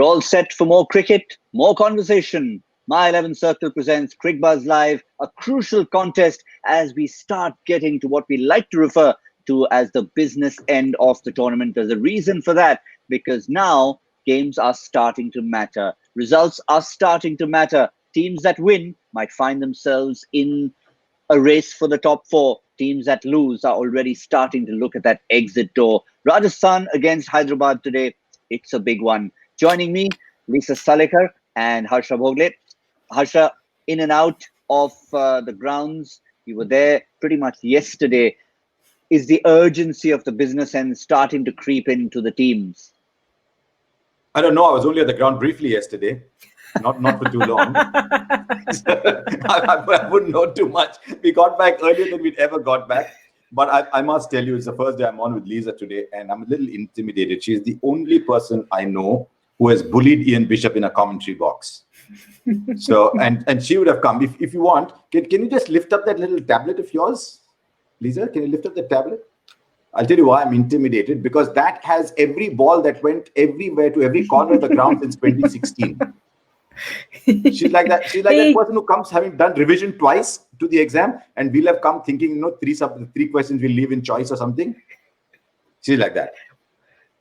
all set for more cricket, more conversation. My 11 Circle presents Cricbuzz Live, a crucial contest as we start getting to what we like to refer to as the business end of the tournament. There's a reason for that, because now games are starting to matter. Results are starting to matter. Teams that win might find themselves in a race for the top four. Teams that lose are already starting to look at that exit door. Rajasthan against Hyderabad today. It's a big one. Joining me, Lisa Sthalekar and Harsha Bhogle. Harsha, in and out of the grounds. You were there pretty much yesterday. Is the urgency of the business end starting to creep into the teams? I don't know. I was only at the ground briefly yesterday. Not for too long. I wouldn't know too much. We got back earlier than we'd ever got back. But I must tell you, it's the first day I'm on with Lisa today, and I'm a little intimidated. She's the only person I know who has bullied Ian Bishop in a commentary box. So, and she would have come. If you want, can you just lift up that little tablet of yours? Lisa, can you lift up the tablet? I'll tell you why I'm intimidated, because that has every ball that went everywhere to every corner of the ground since 2016. She's like that. She's like that person who comes having done revision twice to the exam, and we'll have come thinking, three questions we'll leave in choice or something. She's like that.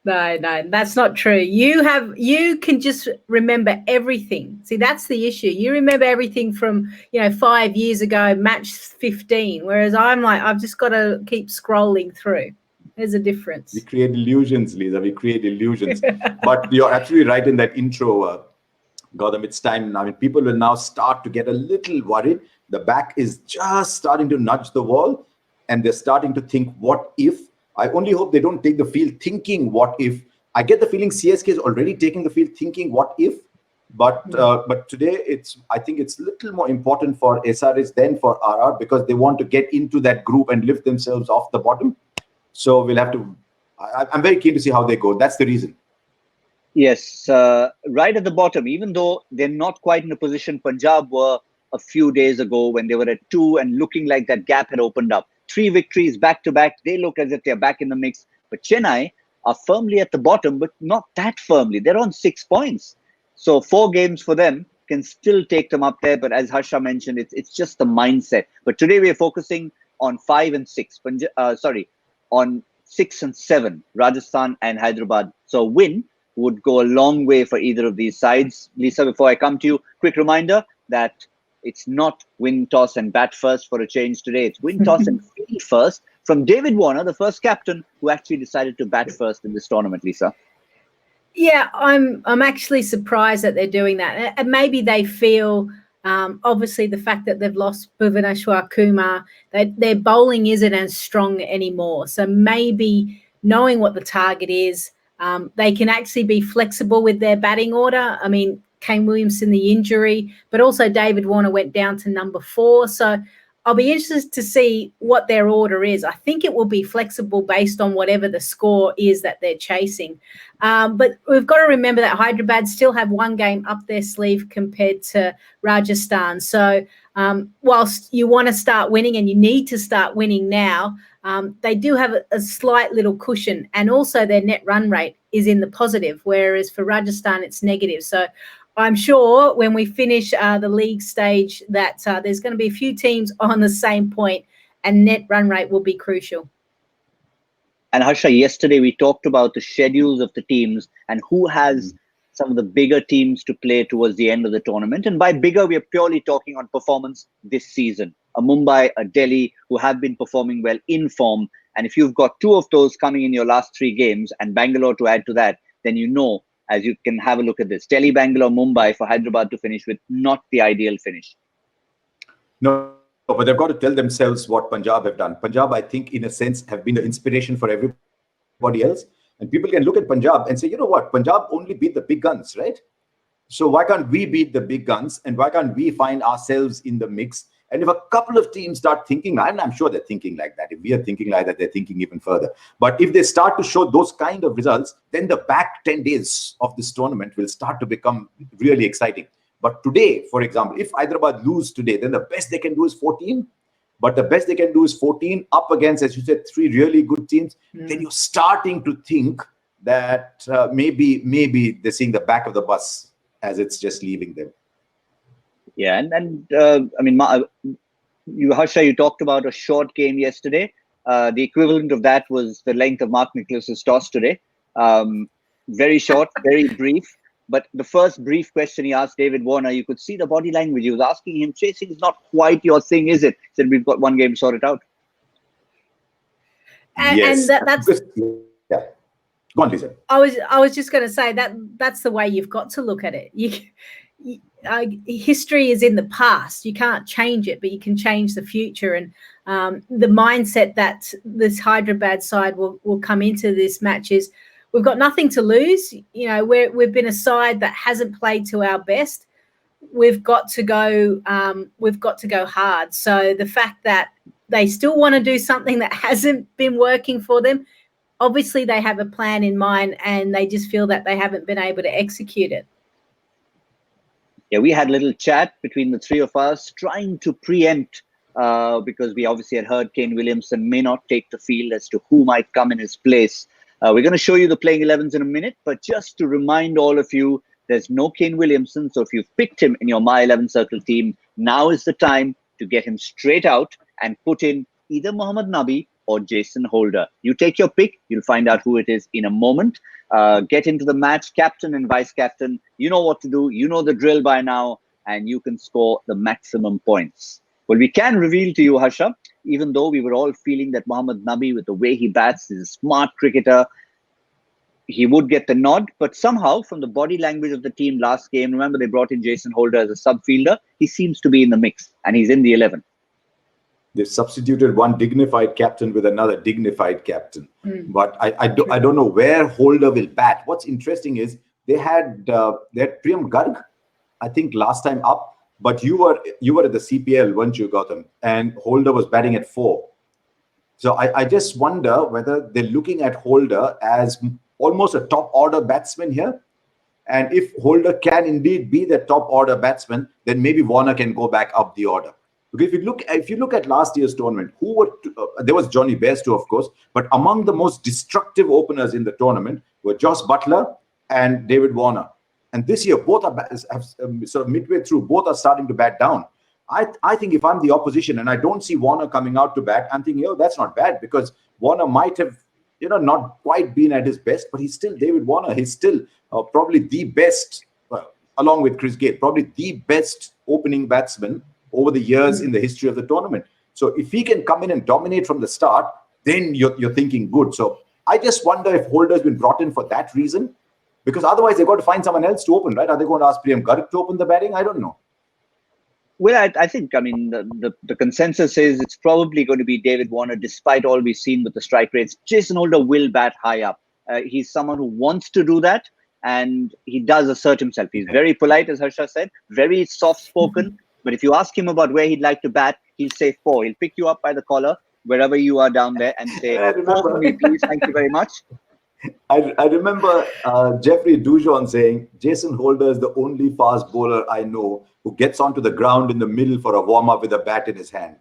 No, that's not true. You can just remember everything. See, that's the issue. You remember everything from 5 years ago, match 15. Whereas I'm like, I've just got to keep scrolling through. There's a difference. We create illusions, Lisa. We create illusions. But you're absolutely right in that intro, Gautam. It's time now. I mean, people will now start to get a little worried. The back is just starting to nudge the wall, and they're starting to think, what if? I only hope they don't take the field thinking, what if? I get the feeling CSK is already taking the field thinking, what if? But today, I think it's a little more important for SRH than for RR, because they want to get into that group and lift themselves off the bottom. So we'll have to, I'm very keen to see how they go. That's the reason. Yes, right at the bottom, even though they're not quite in a position Punjab were a few days ago when they were at 2 and looking like that gap had opened up. 3 victories back to back. They look as if they're back in the mix. But Chennai are firmly at the bottom, but not that firmly. They're on 6 points. So 4 games for them can still take them up there. But as Harsha mentioned, it's just the mindset. But today we are focusing on 5 and 6. On 6 and 7, Rajasthan and Hyderabad. So a win would go a long way for either of these sides. Lisa, before I come to you, quick reminder that it's not win, toss, and bat first for a change today. It's win, toss, and field first from David Warner, the first captain who actually decided to bat first in this tournament, Lisa. Yeah, I'm actually surprised that they're doing that. And maybe they feel, obviously, the fact that they've lost Bhuvaneshwar Kumar, their bowling isn't as strong anymore. So maybe knowing what the target is, they can actually be flexible with their batting order. I mean, Kane Williamson, the injury, but also David Warner went down to number 4. So I'll be interested to see what their order is. I think it will be flexible based on whatever the score is that they're chasing. But we've got to remember that Hyderabad still have 1 game up their sleeve compared to Rajasthan. So whilst you want to start winning and you need to start winning now, they do have a slight little cushion, and also their net run rate is in the positive, whereas for Rajasthan it's negative. So I'm sure when we finish the league stage that there's going to be a few teams on the same point, and net run rate will be crucial. And Harsha, yesterday we talked about the schedules of the teams and who has some of the bigger teams to play towards the end of the tournament. And by bigger, we are purely talking on performance this season. A Mumbai, a Delhi, who have been performing well in form. And if you've got 2 of those coming in your last 3 games and Bangalore to add to that, then you know, as you can have a look at this, Delhi, Bangalore, Mumbai for Hyderabad to finish with not the ideal finish. No, but they've got to tell themselves what Punjab have done. Punjab, I think, in a sense, have been the inspiration for everybody else. And people can look at Punjab and say, you know what, Punjab only beat the big guns, right? So why can't we beat the big guns? And why can't we find ourselves in the mix? And if a couple of teams start thinking, and I'm sure they're thinking like that. If we are thinking like that, they're thinking even further. But if they start to show those kind of results, then the back 10 days of this tournament will start to become really exciting. But today, for example, if Hyderabad lose today, then the best they can do is 14. But the best they can do is 14 up against, as you said, 3 really good teams. Then you're starting to think that maybe they're seeing the back of the bus as it's just leaving them. Yeah, I mean, Harsha, you talked about a short game yesterday. The equivalent of that was the length of Mark Nicholas's toss today. Very short, very brief. But the first brief question he asked David Warner, you could see the body language. He was asking him, chasing is not quite your thing, is it? He said, we've got one game to sort it out. Yes. And that's... Yeah. Go on, Lisa. I was just going to say that's the way you've got to look at it. History is in the past. You can't change it, but you can change the future. And the mindset that this Hyderabad side will come into this match is, we've got nothing to lose. You know, we've been a side that hasn't played to our best. We've got to go hard. So the fact that they still want to do something that hasn't been working for them, obviously they have a plan in mind, and they just feel that they haven't been able to execute it. Yeah, we had a little chat between the three of us, trying to preempt, because we obviously had heard Kane Williamson may not take the field, as to who might come in his place. We're going to show you the playing 11s in a minute, but just to remind all of you, there's no Kane Williamson. So if you've picked him in your My 11 Circle team, now is the time to get him straight out and put in either Mohammad Nabi or Jason Holder. You take your pick. You'll find out who it is in a moment. Get into the match, captain and vice captain. You know what to do. You know the drill by now, and you can score the maximum points. Well, we can reveal to you, Harsha, even though we were all feeling that Mohammad Nabi, with the way he bats, is a smart cricketer, he would get the nod. But somehow, from the body language of the team last game, remember they brought in Jason Holder as a sub-fielder, he seems to be in the mix, and he's in the 11. They've substituted one dignified captain with another dignified captain. But I don't know where Holder will bat. What's interesting is they had Priyam Garg, I think, last time up. But you were at the CPL, weren't you, Gautam? And Holder was batting at 4. So I just wonder whether they're looking at Holder as almost a top order batsman here. And if Holder can indeed be the top order batsman, then maybe Warner can go back up the order. Because if you look at last year's tournament, there was Johnny Bairstow, of course, but among the most destructive openers in the tournament were Joss Butler and David Warner. And this year, both are sort of midway through, both are starting to bat down. I think if I'm the opposition and I don't see Warner coming out to bat, I'm thinking, that's not bad, because Warner might have, not quite been at his best, but he's still David Warner. He's still probably the best, along with Chris Gayle, probably the best opening batsman over the years in the history of the tournament. So if he can come in and dominate from the start, then you're thinking good. So I just wonder if Holder's been brought in for that reason, because otherwise they've got to find someone else to open, right? Are they going to ask Priyam Garg to open the batting? I don't know. Well, I think, the consensus is it's probably going to be David Warner, despite all we've seen with the strike rates. Jason Holder will bat high up. He's someone who wants to do that, and he does assert himself. He's very polite, as Harsha said, very soft-spoken. But if you ask him about where he'd like to bat, he'll say 4. He'll pick you up by the collar, wherever you are down there, and say, 4 for me, please, thank you very much. I remember Jeffrey Dujon saying, Jason Holder is the only fast bowler I know who gets onto the ground in the middle for a warm-up with a bat in his hand.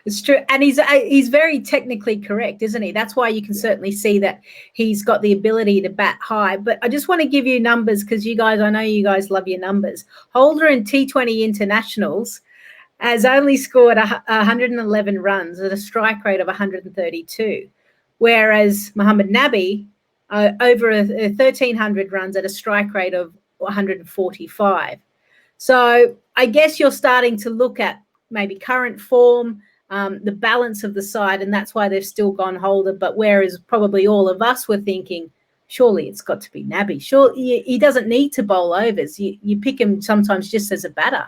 It's true. And he's very technically correct, isn't he? That's why you can certainly see that he's got the ability to bat high. But I just want to give you numbers, because I know you guys love your numbers. Holder in T20 internationals has only scored 111 runs at a strike rate of 132. Whereas Mohammad Nabi, over 1,300 runs at a strike rate of 145. So I guess you're starting to look at maybe current form, the balance of the side, and that's why they've still gone Holder. But whereas probably all of us were thinking, surely it's got to be Nabi. Sure, he doesn't need to bowl overs. You pick him sometimes just as a batter.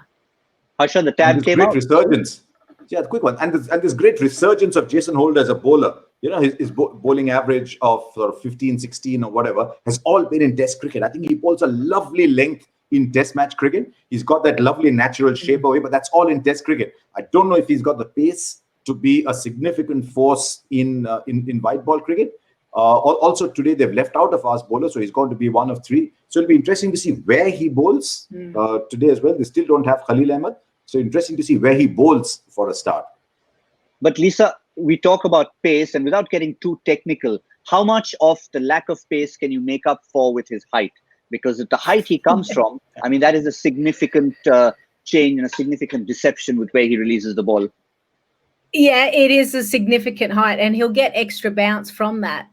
Harsha, the tab came out. Resurgence. Yeah, quick one. And this great resurgence of Jason Holder as a bowler. His bowling average of sort of 15, 16 or whatever has all been in Test cricket. I think he bowls a lovely length in Test match cricket. He's got that lovely natural shape away, but that's all in Test cricket. I don't know if he's got the pace to be a significant force in white ball cricket. Also, today they've left out a fast bowler, so he's going to be one of 3. So it'll be interesting to see where he bowls today as well. They still don't have Khalil Ahmed, so interesting to see where he bowls for a start. But Lisa, we talk about pace, and without getting too technical, how much of the lack of pace can you make up for with his height? Because at the height he comes from, I mean, that is a significant change and a significant deception with where he releases the ball. Yeah, it is a significant height, and he'll get extra bounce from that.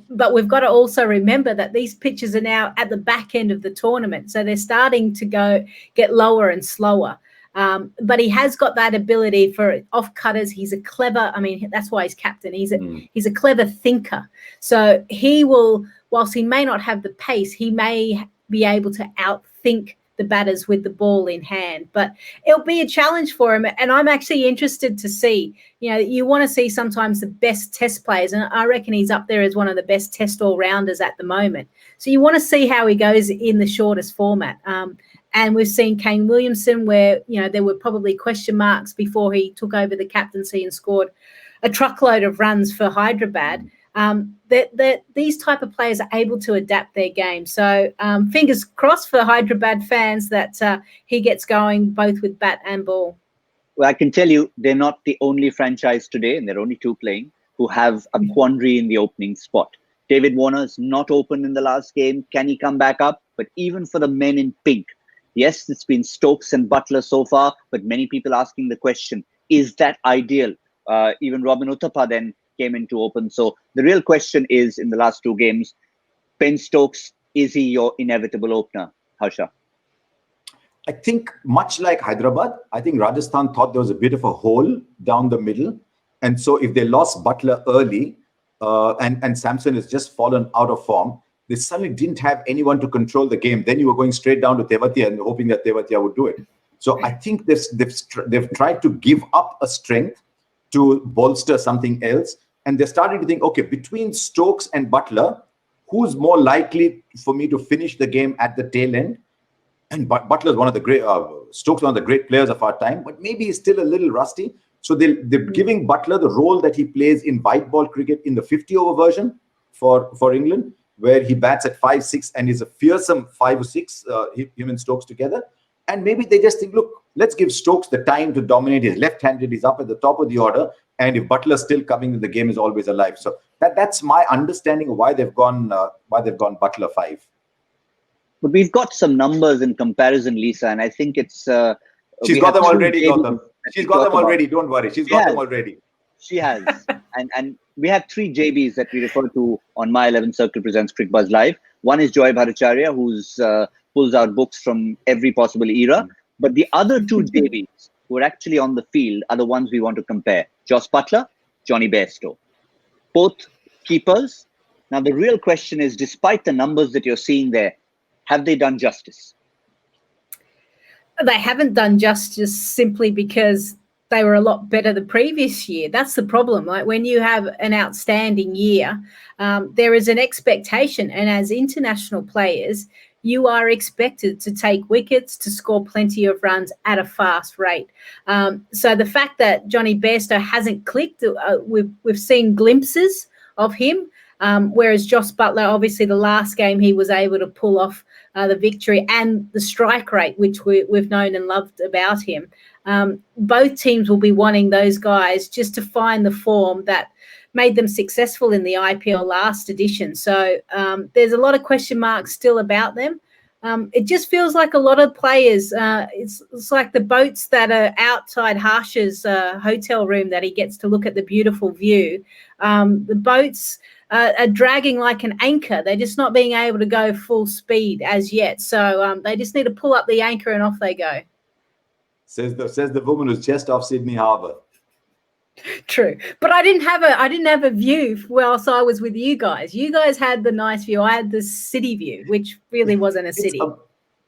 But we've got to also remember that these pitches are now at the back end of the tournament, so they're starting to get lower and slower. But he has got that ability for off cutters. He's a clever. I mean, that's why he's captain. He's a clever thinker. So he will, whilst he may not have the pace, he may be able to outthink the batters with the ball in hand. But it'll be a challenge for him. And I'm actually interested to see, you want to see sometimes the best test players. And I reckon he's up there as one of the best test all-rounders at the moment. So you want to see how he goes in the shortest format. And we've seen Kane Williamson where, there were probably question marks before he took over the captaincy and scored a truckload of runs for Hyderabad. That these type of players are able to adapt their game. So fingers crossed for Hyderabad fans that he gets going both with bat and ball. Well, I can tell you they're not the only franchise today, and there are only two playing, who have a quandary in the opening spot. David Warner's not open in the last game. Can he come back up? But even for the men in pink, yes, it's been Stokes and Butler so far, but many people asking the question, is that ideal? Even Robin Uthappa then came in to open. So the real question is, in the last two games, Ben Stokes, is he your inevitable opener, Harsha? I think much like Hyderabad, I think Rajasthan thought there was a bit of a hole down the middle. And so if they lost Butler early and Samson has just fallen out of form, they suddenly didn't have anyone to control the game. Then you were going straight down to Tewatia and hoping that Tewatia would do it. So I think they've tried to give up a strength to bolster something else. And they're starting to think, okay, between Stokes and Butler, who's more likely for me to finish the game at the tail end? And Butler's one of the great, Stokes one of the great players of our time, but maybe he's still a little rusty. So they're giving Butler the role that he plays in white ball cricket in the 50-over version for England, where he bats at 5-6 and is a fearsome 5 or 6, him and Stokes together. And maybe they just think, look, let's give Stokes the time to dominate. He's left-handed, he's up at the top of the order. And if Butler's still coming, the game is always alive. So that's my understanding of why they've gone Butler 5. But we've got some numbers in comparison, Lisa, and I think it's... She's got them already, Gautam. She's got them already, don't worry. She's got them already. She has. and we have 3 JBs that we refer to on My 11 Circle Presents Cricbuzz Live. One is Joy Bhattacharya, who's pulls out books from every possible era. But the other 2 JBs who are actually on the field are the ones we want to compare. Jos Buttler, Johnny Bairstow. Both keepers. Now, the real question is, despite the numbers that you're seeing there, have they done justice? They haven't done justice simply because they were a lot better the previous year. That's the problem. Like when you have an outstanding year, there is an expectation. And as international players, you are expected to take wickets, to score plenty of runs at a fast rate. So the fact that Johnny Bairstow hasn't clicked, we've seen glimpses of him, whereas Jos Buttler, obviously the last game he was able to pull off the victory and the strike rate, which we've known and loved about him. Both teams will be wanting those guys just to find the form that made them successful in the IPL last edition. So there's a lot of question marks still about them. It just feels like a lot of players, it's like the boats that are outside Harsha's hotel room that he gets to look at the beautiful view. The boats are dragging like an anchor. They're just not being able to go full speed as yet. So they just need to pull up the anchor and off they go. Says the woman who's just off Sydney Harbour. True, but I didn't have a view whilst I was with you guys. You guys had the nice view. I had the city view, which really wasn't a city.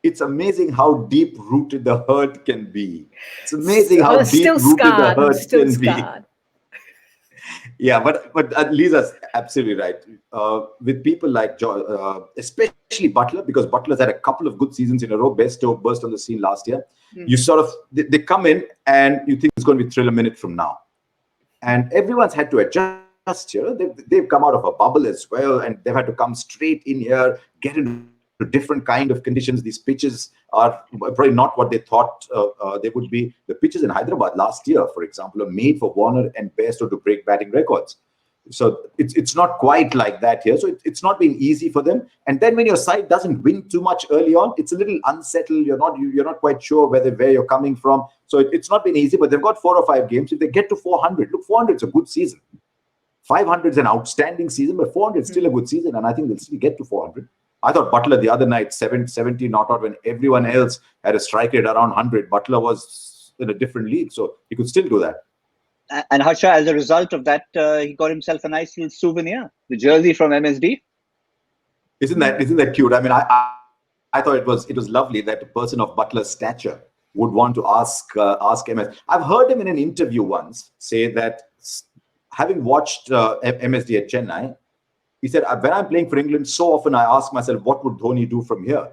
It's amazing how deep rooted the hurt can be. It's amazing how deep rooted the hurt can be. Yeah, but Lisa's absolutely right. With people like especially Butler, because Butler's had a couple of good seasons in a row. Bairstow burst on the scene last year. You sort of they come in and you think it's going to be Thrill a Minute from now. And everyone's had to adjust here. They've come out of a bubble as well, and they've had to come straight in here, get into different kind of conditions. These pitches are probably not what they thought they would be. The pitches in Hyderabad last year, for example, are made for Warner and Bairstow to break batting records. So it's not quite like that here. So it's not been easy for them. And then when your side doesn't win too much early on, it's a little unsettled. You're not quite sure where you're coming from. So it's not been easy. But they've got 4 or 5 games. If they get to 400, look, 400 is a good season. 500 is an outstanding season, but 400 is still a good season. And I think they'll still get to 400. I thought Butler the other night, 70 not out when everyone else had a strike rate around 100. Butler was in a different league, so he could still do that. And Harsha, as a result of that, he got himself a nice little souvenir, the jersey from MSD. Isn't that cute? I mean, I thought it was lovely that a person of Butler's stature would want to ask MS. I've heard him in an interview once say that, having watched MSD at Chennai, he said, when I'm playing for England, so often I ask myself, what would Dhoni do from here?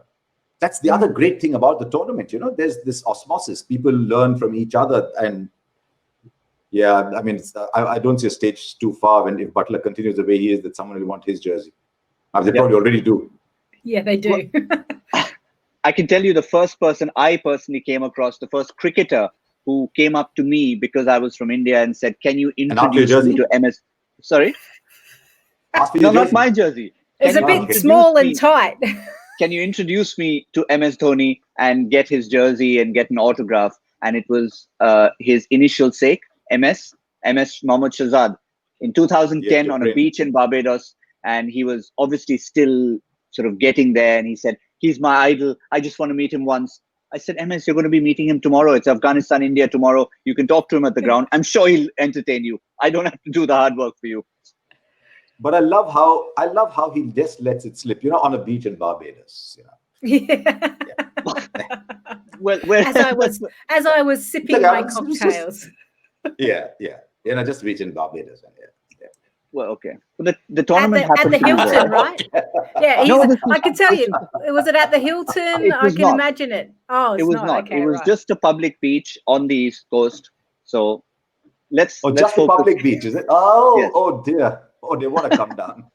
That's the other great thing about the tournament. There's this osmosis. People learn from each other. And yeah, I mean, I don't see a stage too far when if Butler continues the way he is, that someone will want his jersey. They probably already do. Yeah, they do. I can tell you the first person I personally came across, the first cricketer who came up to me because I was from India and said, can you introduce me to MS? Sorry? No, not my jersey. It's a bit small and tight. Can you introduce me to MS Dhoni and get his jersey and get an autograph? And it was his initial sake, MS Mohammad Shahzad, in 2010 on a beach in Barbados. And he was obviously still sort of getting there. And he said, he's my idol. I just want to meet him once. I said, MS, you're going to be meeting him tomorrow. It's Afghanistan, India tomorrow. You can talk to him at the ground. I'm sure he'll entertain you. I don't have to do the hard work for you. But I love how he just lets it slip, on a beach in Barbados. Yeah. Well, as I was sipping my cocktails. Yeah. Just beach in Barbados. Yeah. Well, okay. But the tournament at the Hilton, there. right? Yeah, I can tell you. Was it at the Hilton? I can imagine it. Oh, it was not. Okay, it was just a public beach on the East Coast. So let's just a public beach, is it? Oh, yes. Oh dear. Oh, they want to come down.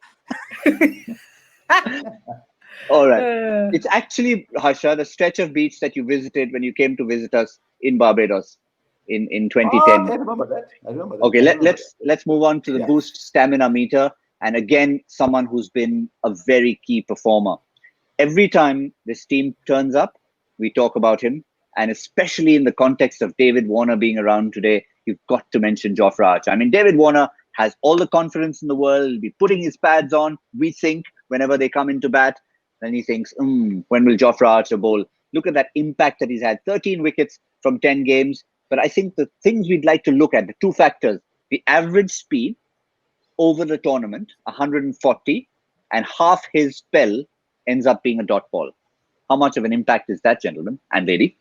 All right. It's actually, Harsha, the stretch of beach that you visited when you came to visit us in Barbados in 2010. I remember that. Okay, let's move on to the Boost stamina meter. And again, someone who's been a very key performer. Every time this team turns up, we talk about him. And especially in the context of David Warner being around today, you've got to mention Jofra Archer. I mean, David Warner has all the confidence in the world. He'll be putting his pads on, we think, whenever they come into bat. Then he thinks, when will Jofra Archer bowl? Look at that impact that he's had. 13 wickets from 10 games. But I think the things we'd like to look at, the 2 factors, the average speed over the tournament, 140, and half his spell ends up being a dot ball. How much of an impact is that, gentlemen and lady?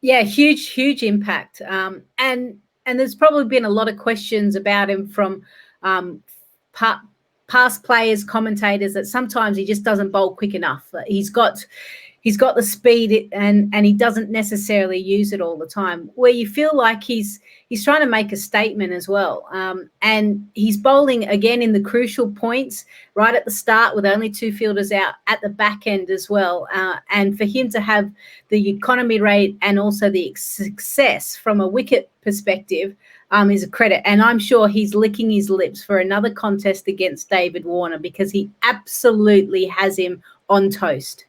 Yeah, huge impact. And there's probably been a lot of questions about him from past players, commentators, that sometimes he just doesn't bowl quick enough. He's got the speed and he doesn't necessarily use it all the time. Where you feel like he's trying to make a statement as well. And he's bowling again in the crucial points right at the start with only 2 fielders out at the back end as well. And for him to have the economy rate and also the success from a wicket perspective is a credit. And I'm sure he's licking his lips for another contest against David Warner because he absolutely has him on toast.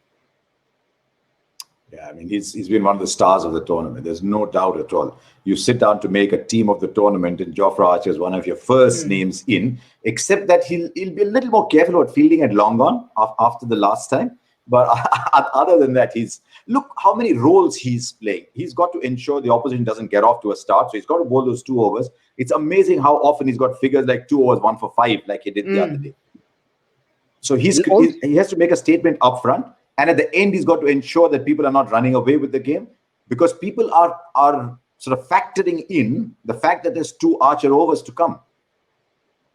Yeah, I mean, he's been one of the stars of the tournament. There's no doubt at all. You sit down to make a team of the tournament, and Jofra Archer is one of your first names in, except that he'll be a little more careful about fielding at long on after the last time. But other than that, look how many roles he's playing. He's got to ensure the opposition doesn't get off to a start. So he's got to bowl those 2 overs. It's amazing how often he's got figures like 2 overs, 1 for 5, like he did the other day. So he has to make a statement up front. And at the end, he's got to ensure that people are not running away with the game, because people are sort of factoring in the fact that there's 2 Archer overs to come.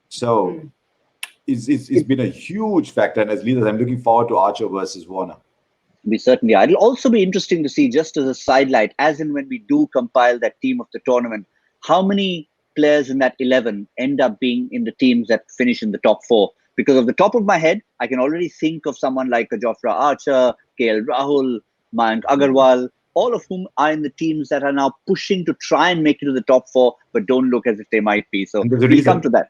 So it's been a huge factor. And as leaders, I'm looking forward to Archer versus Warner. We certainly are. It'll also be interesting to see, just as a sidelight, as in when we do compile that team of the tournament, how many players in that 11 end up being in the teams that finish in the top 4. Because of the top of my head, I can already think of someone like a Jofra Archer, KL Rahul, Mayank Agarwal, all of whom are in the teams that are now pushing to try and make it to the top 4, but don't look as if they might be. So we'll come to that.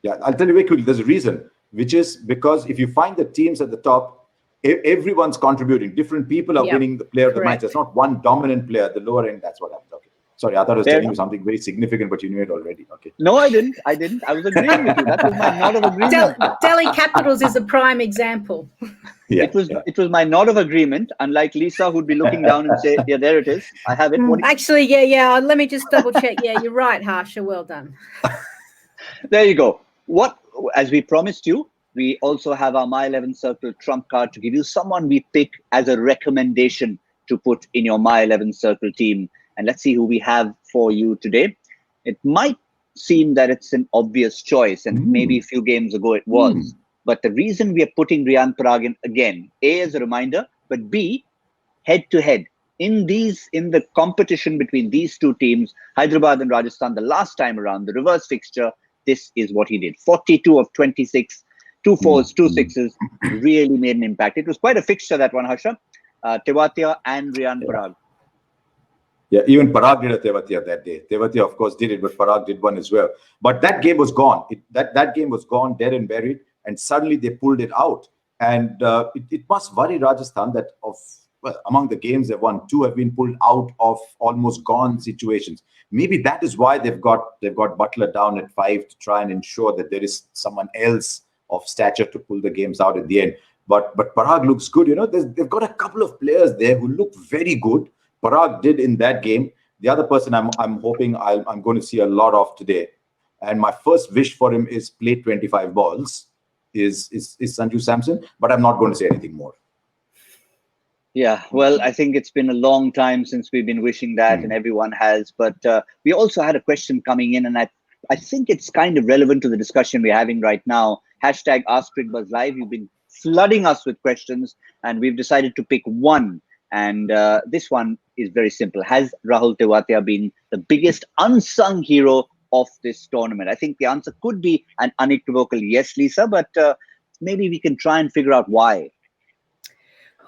Yeah, I'll tell you very quickly. There's a reason, which is because if you find the teams at the top, everyone's contributing. Different people are winning the player of the match. There's not one dominant player at the lower end. That's what I'm talking. Sorry, I thought I was telling you something very significant, but you knew it already. Okay. No, I didn't. I was agreeing with you. That was my nod of agreement. Delhi Capitals is a prime example. Yeah, it was my nod of agreement, unlike Lisa, who'd be looking down and say, yeah, there it is. I have it. Actually, yeah. Let me just double check. Yeah, you're right, Harsha. Well done. There you go. As we promised you, we also have our My 11 Circle trump card to give you someone we pick as a recommendation to put in your My 11 Circle team. And let's see who we have for you today. It might seem that it's an obvious choice, and maybe a few games ago it was. But the reason we are putting Riyan Parag in again, A, as a reminder, but B, head-to-head. In the competition between these two teams, Hyderabad and Rajasthan, the last time around, the reverse fixture, this is what he did. 42 of 26, 2 4s, 2 6s, really made an impact. It was quite a fixture, that one, Harsha. Tewatia and Riyan Parag. Yeah, even Parag did a Tewatia that day. Tewatia, of course, did it, but Parag did one as well. But that game was gone. That game was gone, dead and buried, and suddenly they pulled it out. And it must worry Rajasthan that among the games they've won, 2 have been pulled out of almost gone situations. Maybe that is why they've got Butler down at 5 to try and ensure that there is someone else of stature to pull the games out at the end. But Parag looks good. You know, they've got a couple of players there who look very good. Parag did in that game. The other person I'm hoping I'm going to see a lot of today, and my first wish for him is play 25 balls, is Sanju Samson, but I'm not going to say anything more. Yeah, well, I think it's been a long time since we've been wishing that, and everyone has. But we also had a question coming in, and I think it's kind of relevant to the discussion we're having right now. Hashtag Ask Cricbuzz Live. You've been flooding us with questions, and we've decided to pick one. And this one is very simple. Has Rahul Tewatia been the biggest unsung hero of this tournament? I think the answer could be an unequivocal yes, Lisa, but maybe we can try and figure out why.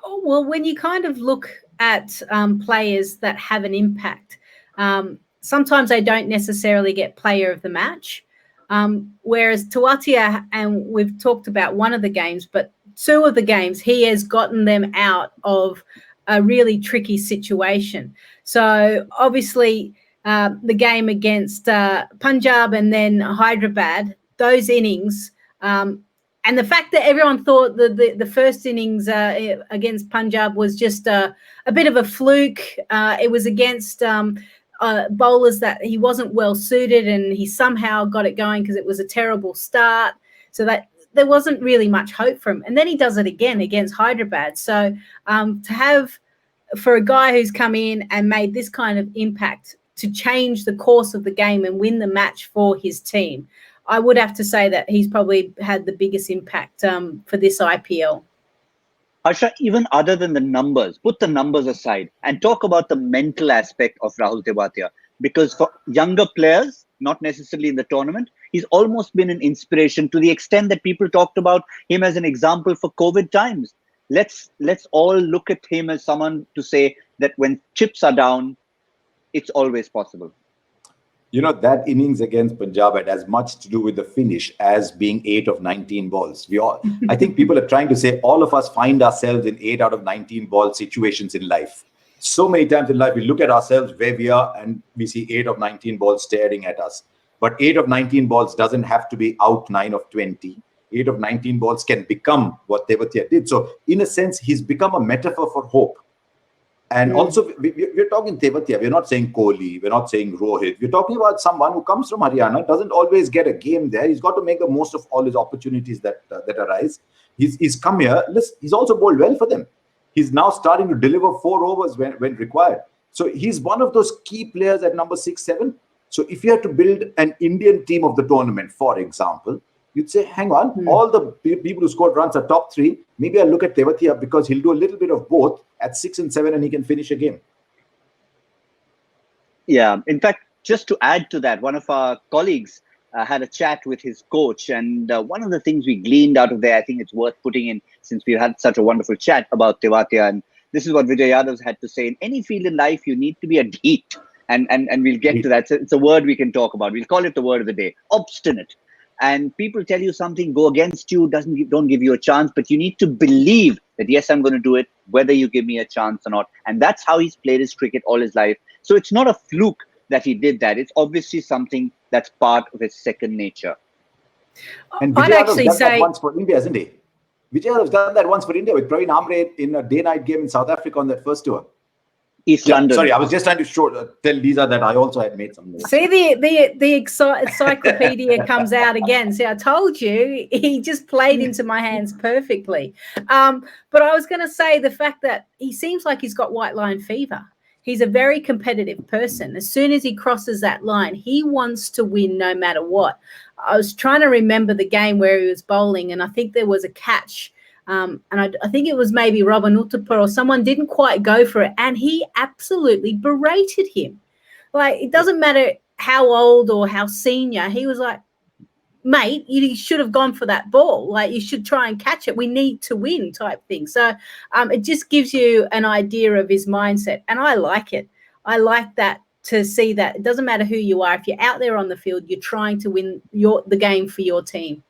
Oh, well, when you kind of look at players that have an impact, sometimes they don't necessarily get player of the match. Whereas Tewatia, and we've talked about one of the games, but 2 of the games, he has gotten them out of a really tricky situation. So obviously the game against Punjab and then Hyderabad, those innings, and the fact that everyone thought the first innings against Punjab was just a bit of a fluke. It was against bowlers that he wasn't well suited, and he somehow got it going because it was a terrible start. So that there wasn't really much hope for him. And then he does it again against Hyderabad. So for a guy who's come in and made this kind of impact to change the course of the game and win the match for his team, I would have to say that he's probably had the biggest impact for this IPL. Harsha, even other than the numbers, put the numbers aside and talk about the mental aspect of Rahul Tewatia. Because for younger players, not necessarily in the tournament, he's almost been an inspiration to the extent that people talked about him as an example for COVID times. Let's all look at him as someone to say that when chips are down, it's always possible. You know, that innings against Punjab had as much to do with the finish as being 8 of 19 balls. I think people are trying to say all of us find ourselves in 8 out of 19 ball situations in life. So many times in life, we look at ourselves where we are and we see 8 of 19 balls staring at us. But 8 of 19 balls doesn't have to be out 9 of 20. 8 of 19 balls can become what Tewatia did. So in a sense, he's become a metaphor for hope. And also, we're talking Tewatia. We're not saying Kohli. We're not saying Rohit. We're talking about someone who comes from Haryana, doesn't always get a game there. He's got to make the most of all his opportunities that arise. He's come here. He's also bowled well for them. He's now starting to deliver 4 overs when required. So he's one of those key players at number 6, 7. So if you had to build an Indian team of the tournament, for example, you'd say, hang on, all the people who scored runs are top 3. Maybe I'll look at Tewatia because he'll do a little bit of both at 6 and 7 and he can finish a game. Yeah, in fact, just to add to that, one of our colleagues had a chat with his coach, and one of the things we gleaned out of there, I think it's worth putting in since we've had such a wonderful chat about Tewatia and This is what Vijay Yadav had to say. In any field in life, you need to be a DEET. And we'll get to that. It's a word we can talk about. We'll call it the word of the day. Obstinate. And people tell you something, go against you, don't give you a chance, but you need to believe that, yes, I'm going to do it, whether you give me a chance or not. And that's how he's played his cricket all his life. So it's not a fluke that he did that. It's obviously something that's part of his second nature. And I'd Vijay actually Yadav's done say, that once for India, hasn't he? Vijay Yadav's done that once for India with Praveen Amre in a day-night game in South Africa on that first tour. East London. Sorry, I was just trying to tell Lisa that I also had made some notes. see, the encyclopedia comes out again. See, I told you, he just played into my hands perfectly. But I was going to say the fact that he seems like he's got white line fever. He's a very competitive person. As soon as he crosses that line, he wants to win no matter what. I was trying to remember the game where he was bowling, and I think there was a catch. And I think it was maybe Robin Uttapur or someone didn't quite go for it, and he absolutely berated him. Like, it doesn't matter how old or how senior. He was like, mate, you should have gone for that ball. Like, you should try and catch it. We need to win type thing. So it just gives you an idea of his mindset, and I like it. I like that, to see that it doesn't matter who you are. If you're out there on the field, you're trying to win the game for your team.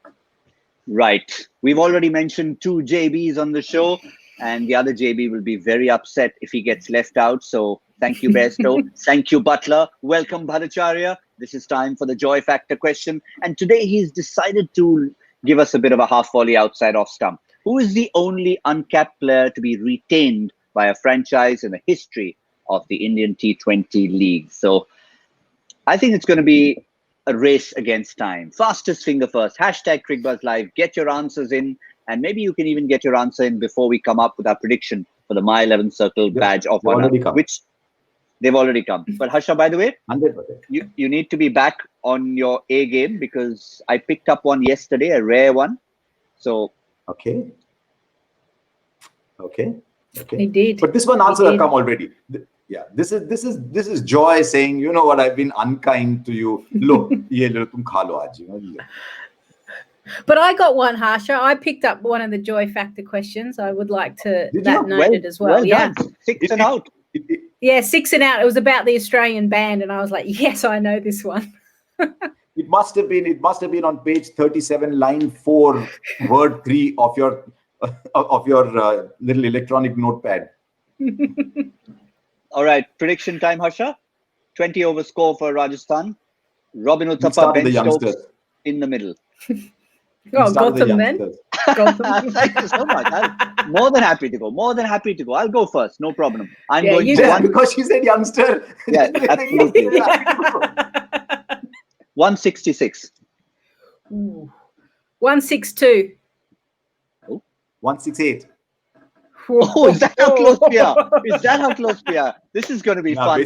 Right. We've already mentioned 2 JBs on the show, and the other JB will be very upset if he gets left out. So thank you, Besto. Thank you, Butler. Welcome, Bhattacharya. This is time for the joy factor question. And today he's decided to give us a bit of a half volley outside off stump. Who is the only uncapped player to be retained by a franchise in the history of the Indian T20 League? So I think it's going to be a race against time. Fastest finger first. Hashtag Cricbuzz Live. Get your answers in. And maybe you can even get your answer in before we come up with our prediction for the My 11 Circle badge of honor, which they've already come. But Harsha, by the way, 100%. you need to be back on your A game, because I picked up one yesterday, a rare one. So Okay. He did. But this one answer have come already. Yeah, this is Joy saying, you know what, I've been unkind to you. Look, ye lo tum kha lo aaj, you know. But I got one, Harsha. I picked up one of the joy factor questions. I would like to noted as well. Yeah, done. 6 and out. Yeah, 6 and out. It was about the Australian band, and I was like, yes, I know this one. It must have been on page 37, line 4, word 3 of your little electronic notepad. All right, prediction time, Harsha. 20 over score for Rajasthan. Robin Uthappa, Ben Stokes in the middle. Gautam then. Gautam. Thank you so much. I'm more than happy to go. I'll go first. No problem. I'm going to one because she said youngster. Yeah, absolutely. 166. 162. 168. Oh, is that how close we are? This is going to be fun.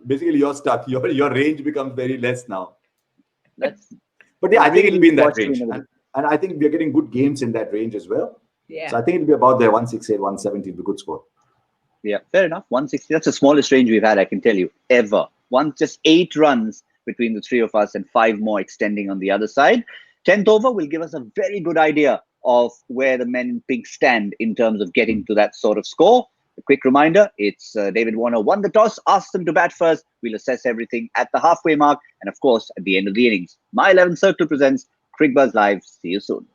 Basically, you're stuck. Your range becomes very less now. But yeah, I think it'll be in that range. And I think we're getting good games in that range as well. Yeah. So I think it'll be about there, 168, 170 will be a good score. Yeah, fair enough. 160. That's the smallest range we've had, I can tell you, ever. Just 8 runs between the 3 of us and 5 more extending on the other side. 10th over will give us a very good idea of where the men in pink stand in terms of getting to that sort of score. A quick reminder, it's David Warner won the toss, asked them to bat first. We'll assess everything at the halfway mark and, of course, at the end of the innings. My 11 Circle presents Cricbuzz Live. See you soon.